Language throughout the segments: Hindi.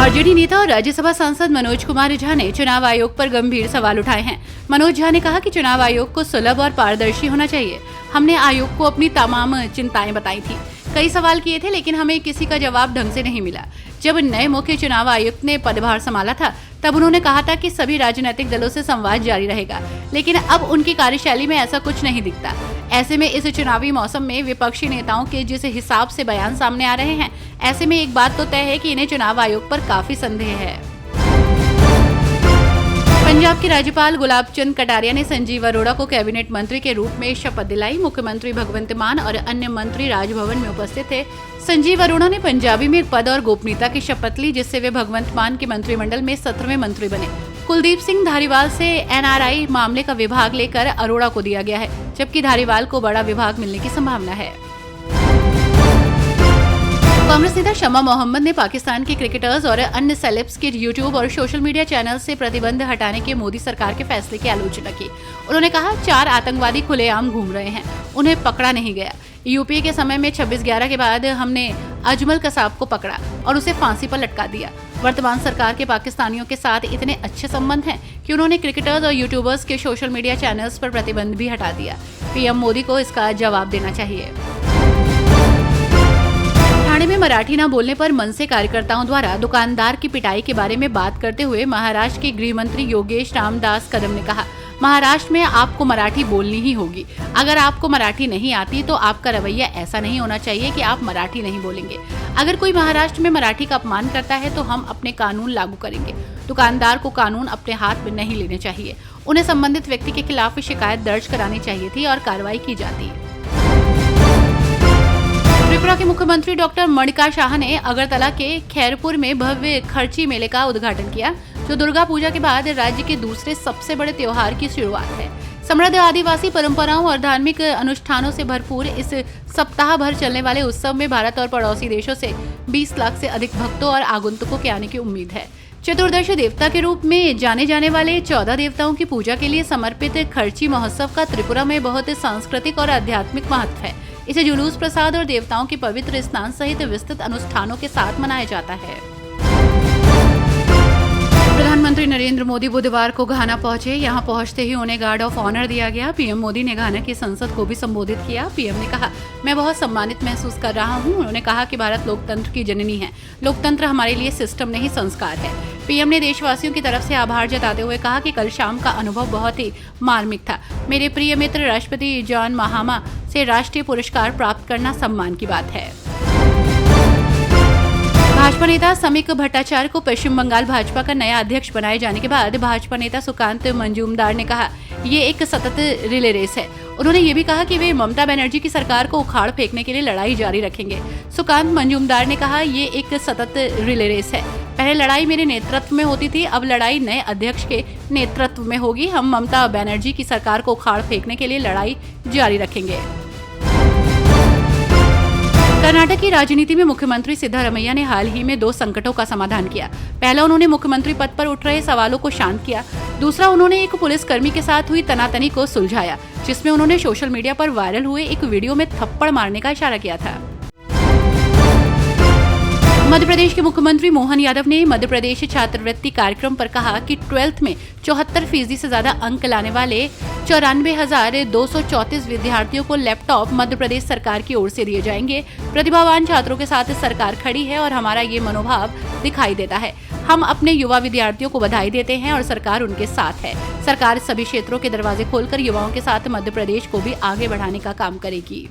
आरजेडी नेता और राज्यसभा सांसद मनोज कुमार झा ने चुनाव आयोग पर गंभीर सवाल उठाए हैं। मनोज झा ने कहा कि चुनाव आयोग को सुलभ और पारदर्शी होना चाहिए। हमने आयोग को अपनी तमाम चिंताएं बताई थी, कई सवाल किए थे, लेकिन हमें किसी का जवाब ढंग से नहीं मिला। जब नए मुख्य चुनाव आयुक्त ने पदभार संभाला था तब उन्होंने कहा था कि सभी राजनीतिक दलों से संवाद जारी रहेगा, लेकिन अब उनकी कार्यशैली में ऐसा कुछ नहीं दिखता। ऐसे में इस चुनावी मौसम में विपक्षी नेताओं के जिस हिसाब से बयान सामने आ रहे हैं, ऐसे में एक बात तो तय है कि इन्हें चुनाव आयोग पर काफी संदेह है। पंजाब के राज्यपाल गुलाब चंद कटारिया ने संजीव अरोड़ा को कैबिनेट मंत्री के रूप में शपथ दिलाई। मुख्यमंत्री भगवंत मान और अन्य मंत्री राजभवन में उपस्थित थे। संजीव अरोड़ा ने पंजाबी में पद और गोपनीयता की शपथ ली, जिससे वे भगवंत मान के मंत्रिमंडल में 17वें मंत्री बने। कुलदीप सिंह धारीवाल से एनआरआई मामले का विभाग लेकर अरोड़ा को दिया गया है, जबकि धारीवाल को बड़ा विभाग मिलने की संभावना है। कांग्रेस नेता शमा मोहम्मद ने पाकिस्तान के क्रिकेटर्स और अन्य सेलेब्स के यूट्यूब और सोशल मीडिया चैनल से प्रतिबंध हटाने के मोदी सरकार के फैसले की आलोचना की। उन्होंने कहा, 4 आतंकवादी खुलेआम घूम रहे हैं, उन्हें पकड़ा नहीं गया। यूपीए के समय में 26/11 के बाद हमने अजमल कसाब को पकड़ा और उसे फांसी पर लटका दिया। वर्तमान सरकार के पाकिस्तानियों के साथ इतने अच्छे संबंध हैं कि उन्होंने क्रिकेटर्स और यूट्यूबर्स के सोशल मीडिया चैनल्स पर प्रतिबंध भी हटा दिया। पीएम मोदी को इसका जवाब देना चाहिए। ठाणे में मराठी न बोलने पर मनसे कार्यकर्ताओं द्वारा दुकानदार की पिटाई के बारे में बात करते हुए महाराष्ट्र के गृह मंत्री योगेश रामदास कदम ने कहा, महाराष्ट्र में आपको मराठी बोलनी ही होगी। अगर आपको मराठी नहीं आती तो आपका रवैया ऐसा नहीं होना चाहिए कि आप मराठी नहीं बोलेंगे। अगर कोई महाराष्ट्र में मराठी का अपमान करता है तो हम अपने कानून लागू करेंगे। दुकानदार को कानून अपने हाथ में नहीं लेने चाहिए। उन्हें संबंधित व्यक्ति के खिलाफ शिकायत दर्ज करानी चाहिए थी और कार्रवाई की जाती। त्रिपुरा के मुख्यमंत्री डॉक्टर मणिका शाह ने अगरतला के खैरपुर में भव्य खर्ची मेले का उद्घाटन किया, जो दुर्गा पूजा के बाद राज्य के दूसरे सबसे बड़े त्योहार की शुरुआत है। समृद्ध आदिवासी परंपराओं और धार्मिक अनुष्ठानों से भरपूर इस सप्ताह भर चलने वाले उत्सव में भारत और पड़ोसी देशों से 20 लाख से अधिक भक्तों और आगंतुकों के आने की उम्मीद है। चतुर्दश देवता के रूप में जाने जाने वाले 14 देवताओं की पूजा के लिए समर्पित खर्ची महोत्सव का त्रिपुरा में बहुत सांस्कृतिक और आध्यात्मिक महत्व है। इसे जुलूस, प्रसाद और देवताओं के पवित्र स्नान सहित विस्तृत अनुष्ठानों के साथ मनाया जाता है। प्रधानमंत्री नरेंद्र मोदी बुधवार को घाना पहुंचे। यहां पहुंचते ही उन्हें गार्ड ऑफ ऑनर दिया गया। पीएम मोदी ने घाना की संसद को भी संबोधित किया। पीएम ने कहा, मैं बहुत सम्मानित महसूस कर रहा हूं। उन्होंने कहा कि भारत लोकतंत्र की जननी है। लोकतंत्र हमारे लिए सिस्टम नहीं, संस्कार है। पीएम ने देशवासियों की तरफ से आभार जताते हुए कहा कि कल शाम का अनुभव बहुत ही मार्मिक था। मेरे प्रिय मित्र राष्ट्रपति जॉन महामा से राष्ट्रीय पुरस्कार प्राप्त करना सम्मान की बात है। भाजपा नेता समीक भट्टाचार्य को पश्चिम बंगाल भाजपा का नया अध्यक्ष बनाए जाने के बाद भाजपा नेता सुकांत मंजूमदार ने कहा, ये एक सतत रिले रेस है। उन्होंने ये भी कहा कि वे ममता बनर्जी की सरकार को उखाड़ फेंकने के लिए लड़ाई जारी रखेंगे। सुकांत मंजूमदार ने कहा, ये एक सतत रिले रेस है। पहले लड़ाई मेरे नेतृत्व में होती थी, अब लड़ाई नए अध्यक्ष के नेतृत्व में होगी। हम ममता बनर्जी की सरकार को उखाड़ फेंकने के लिए लड़ाई जारी रखेंगे। कर्नाटक की राजनीति में मुख्यमंत्री सिद्धारमैया ने हाल ही में 2 संकटों का समाधान किया। पहला, उन्होंने मुख्यमंत्री पद पर उठ रहे सवालों को शांत किया। दूसरा, उन्होंने एक पुलिसकर्मी के साथ हुई तनातनी को सुलझाया, जिसमें उन्होंने सोशल मीडिया पर वायरल हुए एक वीडियो में थप्पड़ मारने का इशारा किया था। मध्य प्रदेश के मुख्यमंत्री मोहन यादव ने मध्य प्रदेश छात्रवृत्ति कार्यक्रम पर कहा कि 12th में 74% से ज्यादा अंक लाने वाले 94,234 विद्यार्थियों को लैपटॉप मध्य प्रदेश सरकार की ओर से दिए जाएंगे। प्रतिभावान छात्रों के साथ सरकार खड़ी है और हमारा ये मनोभाव दिखाई देता है। हम अपने युवा विद्यार्थियों को बधाई देते हैं और सरकार उनके साथ है। सरकार सभी क्षेत्रों के दरवाजे खोलकर युवाओं के साथ मध्य प्रदेश को भी आगे बढ़ाने का काम करेगी।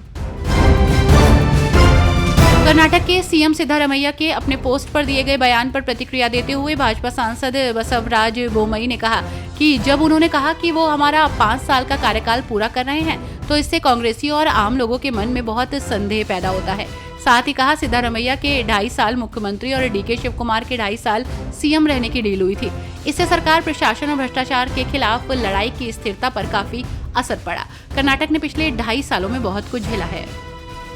कर्नाटक के सीएम सिद्धारमैया के अपने पोस्ट पर दिए गए बयान पर प्रतिक्रिया देते हुए भाजपा सांसद बसवराज बोमई ने कहा कि जब उन्होंने कहा कि वो हमारा 5 साल का कार्यकाल पूरा कर रहे हैं, तो इससे कांग्रेसियों और आम लोगों के मन में बहुत संदेह पैदा होता है। साथ ही कहा, सिद्धारमैया के 2.5 साल मुख्यमंत्री और डीके शिव कुमार के 2.5 साल सीएम रहने की डील हुई थी। इससे सरकार, प्रशासन और भ्रष्टाचार के खिलाफ लड़ाई की स्थिरता पर काफी असर पड़ा। कर्नाटक ने पिछले 2.5 सालों में बहुत कुछ झेला है।